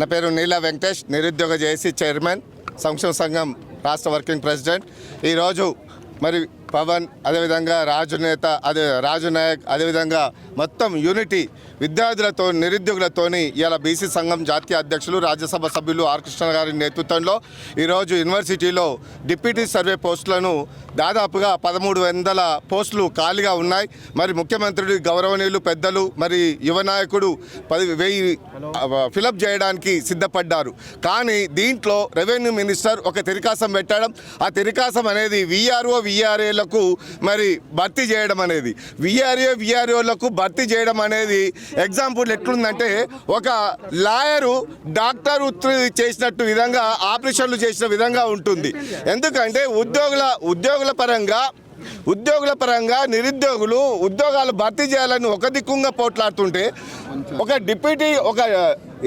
నా పేరు నీలా వెంకటేష్, నిరుద్యోగ జేఏసీ చైర్మన్, సంక్షేమ సంఘం రాష్ట్ర వర్కింగ్ ప్రెసిడెంట్. ఈరోజు మరి పవన్, అదేవిధంగా రాజు నాయక్, అదేవిధంగా మొత్తం యూనిటీ విద్యార్థులతో నిరుద్యోగులతోని ఇలా బీసీ సంఘం జాతీయ అధ్యక్షులు, రాజ్యసభ సభ్యులు ఆర్ కృష్ణ గారి నేతృత్వంలో ఈరోజు యూనివర్సిటీలో డిప్యూటీ సర్వే పోస్టులను దాదాపుగా 1300 పోస్టులు ఖాళీగా ఉన్నాయి. మరి ముఖ్యమంత్రుడు గౌరవనీయులు పెద్దలు మరి యువ నాయకుడు 10,000 ఫిలప్ చేయడానికి సిద్ధపడ్డారు. కానీ దీంట్లో రెవెన్యూ మినిస్టర్ ఒక తిరికాసం పెట్టడం, ఆ తిరికాసం అనేది విఆర్ఓలకు మరి భర్తీ చేయడం అనేది, విఆర్ఓలకు భర్తీ చేయడం అనేది ఎగ్జాంపుల్ ఎట్లుందంటే ఒక లాయరు డాక్టర్ చేసినట్టు విధంగా ఆపరేషన్లు చేసిన విధంగా ఉంటుంది. ఎందుకంటే ఉద్యోగుల పరంగా నిరుద్యోగులు ఉద్యోగాలు భర్తీ చేయాలని ఒక దిక్కుంగా పోట్లాడుతుంటే ఒక డిప్యూటీ, ఒక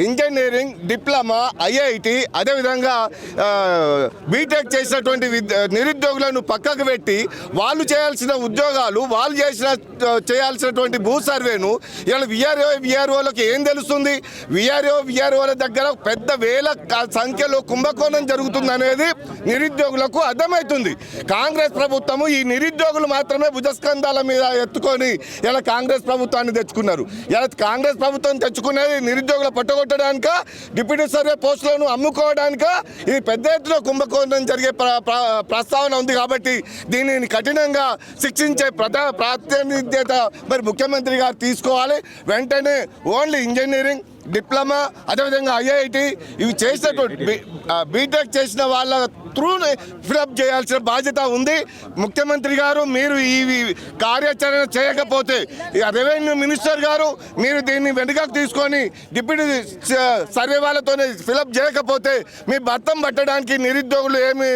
ఇంజనీరింగ్, డిప్లొమా, ఐఐటి, అదేవిధంగా బీటెక్ చేసినటువంటి నిరుద్యోగులను పక్కకు పెట్టి వాళ్ళు చేయాల్సిన ఉద్యోగాలు, వాళ్ళు చేయాల్సినటువంటి భూ సర్వేను ఇలా విఆర్ఓలకు ఏం తెలుస్తుంది? విఆర్ఓల దగ్గర పెద్ద వేల సంఖ్యలో కుంభకోణం జరుగుతుంది అనేది నిరుద్యోగులకు అర్థమవుతుంది. కాంగ్రెస్ ప్రభుత్వము ఈ నిరుద్యోగులు మాత్రమే భుజస్కంధాల మీద ఎత్తుకొని ఇలా కాంగ్రెస్ ప్రభుత్వాన్ని తెచ్చుకున్నారు. ఇలా కాంగ్రెస్ ప్రభుత్వం తెచ్చుకునేది నిరుద్యోగుల పట్టగొట్టడానిక, డిప్యూటీ సర్వే పోస్టులను అమ్ముకోవడానిక, ఇది పెద్ద ఎత్తున కుంభకోణం జరిగే ప్రస్తావన ఉంది. కాబట్టి దీనిని కఠినంగా శిక్షించే ప్రాతినిధ్యత మరి ముఖ్యమంత్రి గారు తీసుకోవాలి. వెంటనే ఓన్లీ ఇంజనీరింగ్, డిప్లొమా, అదేవిధంగా ఐఐటి ఇవి చేసినటువంటి బీటెక్ చేసిన వాళ్ళ త్రూనే ఫిలప్ చేయాల్సిన బాధ్యత ఉంది. ముఖ్యమంత్రి గారు మీరు ఈ కార్యాచరణ చేయకపోతే, రెవెన్యూ మినిస్టర్ గారు మీరు దీన్ని వెనుకకు తీసుకొని డిప్యూటీ సర్వే వాళ్ళతోనే ఫిలప్ చేయకపోతే మీ భర్తం పట్టడానికి నిరుద్యోగులు ఏమి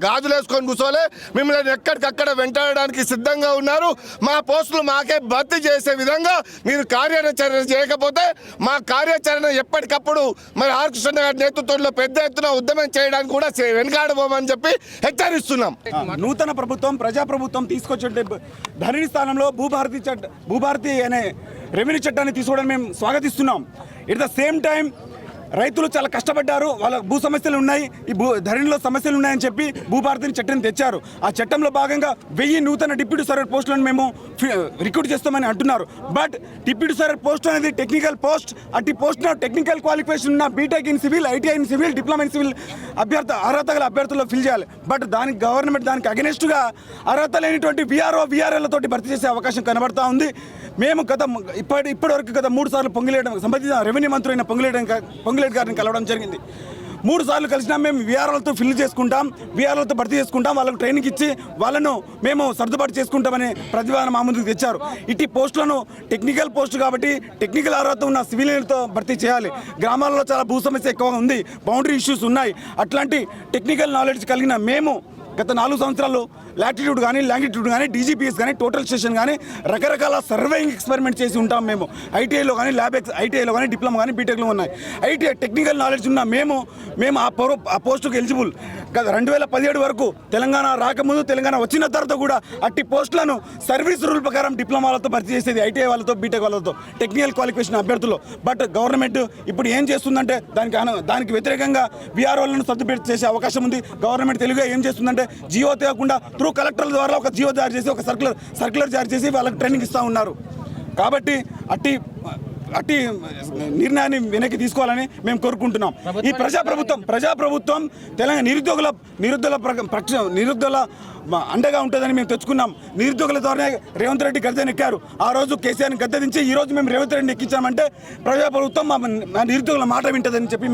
గాజులు వేసుకొని కూర్చోలే, మిమ్మల్ని ఎక్కడికక్కడ వెంటాడడానికి సిద్ధంగా ఉన్నారు. మా పోస్టులు మాకే భర్తీ చేసే విధంగా మీరు కార్యాచరణ చేయకపోతే మా కార్యాచరణ ఎప్పటికప్పుడు మరి ఆర్ కృష్ణ గారి నేతృత్వంలో పెద్ద ఎత్తున ఉద్యమం చేయడానికి కూడా వెనుకాడబోమని చెప్పి హెచ్చరిస్తున్నాం. నూతన ప్రభుత్వం, ప్రజాప్రభుత్వం తీసుకొచ్చే ధరణి స్థానంలో భూభారతి అనే రెవెన్యూ చట్టాన్ని తీసుకోవడానికి మేము స్వాగతిస్తున్నాం. ఎట్ ద సేమ్ టైం రైతులు చాలా కష్టపడ్డారు, వాళ్ళ భూ సమస్యలు ఉన్నాయి, ఈ ధరణిలో సమస్యలు ఉన్నాయని చెప్పి భూభారతిని చట్టం తెచ్చారు. ఆ చట్టంలో భాగంగా 1000 నూతన డిప్యూటీ సర్వే పోస్టులను మేము రిక్రూట్ చేస్తామని అంటున్నారు. బట్ డిప్యూటీ సర్వే పోస్ట్ అనేది టెక్నికల్ పోస్ట్. అట్టి పోస్టులో టెక్నికల్ క్వాలిఫికేషన్ ఉన్న BTech in civil, ITI in civil, diploma in civil అర్హత గల అభ్యర్థుల్లో ఫిల్ చేయాలి. బట్ దానికి గవర్నమెంట్ దానికి అగెనిస్ట్గా అర్హత లేనిటువంటి విఆర్ఓలతోటి భర్తీ చేసే అవకాశం కనబడతా ఉంది. మేము ఇప్పటి వరకు 3 సార్లు సంబంధించిన రెవెన్యూ మంత్రి అయిన పొంగులేటి గారిని కలవడం జరిగింది. 3 సార్లు కలిసినా మేము విఆర్ఓలతో ఫిల్ చేసుకుంటాం, విఆర్ఓలతో భర్తీ చేసుకుంటాం, వాళ్ళకు ట్రైనింగ్ ఇచ్చి వాళ్ళను మేము సర్దుబాటు చేసుకుంటామని ప్రతిపాదన మా ముందుకు తెచ్చారు. ఇట్టి పోస్టులను టెక్నికల్ పోస్టు కాబట్టి టెక్నికల్ అర్హత ఉన్న సివిలియన్తో భర్తీ చేయాలి. గ్రామాల్లో చాలా భూ సమస్య ఎక్కువగా ఉంది, బౌండరీ ఇష్యూస్ ఉన్నాయి. అట్లాంటి టెక్నికల్ నాలెడ్జ్ కలిగిన మేము గత 4 సంవత్సరాలు లాటిట్యూడ్ కానీ, లాంగిట్యూడ్ కానీ, డీజీపీఎస్ కానీ, టోటల్ స్టేషన్ కానీ రకరకాల సర్వేయింగ్ ఎక్స్పెరిమెంట్ చేసి ఉంటాం. మేము ఐటీఐలో కానీ, ఐటీఐలో కానీ, డిప్లొమా కానీ, బీటెక్లో ఉన్నాయి. ఐటీఐ టెక్నికల్ నాలెడ్జ్ ఉన్న మేము ఆ పోస్టుకు ఎలిజిబుల్. 2017 వరకు తెలంగాణ రాకముందు, తెలంగాణ వచ్చిన తర్వాత కూడా అట్టి పోస్టులను సర్వీస్ రూల్ ప్రకారం డిప్లొమాలతో భర్తీ చేసేది, ఐటీఐ వాళ్ళతో, బీటెక్ వాళ్ళతో, టెక్నికల్ క్వాలిఫికేషన్ అభ్యర్థులు. బట్ గవర్నమెంట్ ఇప్పుడు ఏం చేస్తుందంటే దానికి వ్యతిరేకంగా విఆర్ఓలను సర్దుబాటు చేసే అవకాశం ఉంది. గవర్నమెంట్ తెలుగుగా ఏం చేస్తుందంటే జియో తేకుండా త్రూ కలెక్టర్ల ద్వారా ఒక జియో జారీ చేసి, ఒక సర్క్యులర్ జారీ చేసి వాళ్ళకి ట్రైనింగ్ ఇస్తూ ఉన్నారు. కాబట్టి అట్టి నిర్ణయాన్ని వెనక్కి తీసుకోవాలని మేము కోరుకుంటున్నాం. ఈ ప్రజాప్రభుత్వం తెలంగాణ నిరుద్యోగుల అండగా ఉంటుందని మేము తెచ్చుకున్నాం. నిరుద్యోగుల ద్వారానే రేవంత్ రెడ్డి గద్దెని ఎక్కారు. ఆ రోజు కేసీఆర్ని గద్దె దించి ఈ రోజు మేము రేవంత్ రెడ్డిని ఎక్కించామంటే ప్రజాప్రభుత్వం మా నిరుద్యోగుల మాట వింటుందని చెప్పి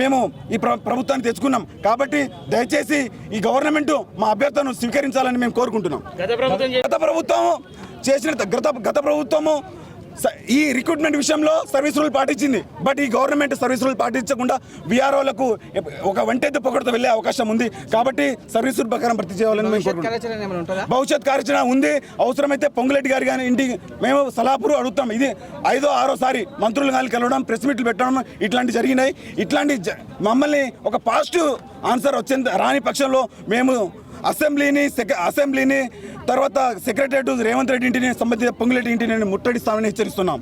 మేము ఈ ప్రభుత్వాన్ని తెచ్చుకున్నాం. కాబట్టి దయచేసి ఈ గవర్నమెంట్ మా అభ్యర్థనను స్వీకరించాలని మేము కోరుకుంటున్నాం. గత ప్రభుత్వము ఈ రిక్రూట్మెంట్ విషయంలో సర్వీస్ రూల్ పాటించింది. బట్ ఈ గవర్నమెంట్ సర్వీస్ రూల్ పాటించకుండా విఆర్ఓలకు ఒక వంటెద్దు పొగడతో వెళ్ళే అవకాశం ఉంది. కాబట్టి సర్వీస్ రూల్ ప్రకారం భర్తీ చేయాలని మేము కోరుకుంటున్నాం. భవిష్యత్ కార్యాచరణ ఉంది. అవసరమైతే పొంగులేటి గారి కానీ ఇంటికి మేము సలహాపూర్ అడుగుతాం. ఇది 5వ 6వ సారి మంత్రులు కానీ కలవడం, ప్రెస్ మీట్లు పెట్టడం ఇట్లాంటి జరిగినాయి. ఇట్లాంటి మమ్మల్ని ఒక పాజిటివ్ ఆన్సర్ రాని పక్షంలో మేము అసెంబ్లీని తర్వాత సెక్రటరేట్ రేవంత్ రెడ్డి ఇంటిని, సంబంధిత పొంగులేటి ఇంటిని ముట్టడిస్తామని హెచ్చరిస్తున్నాం.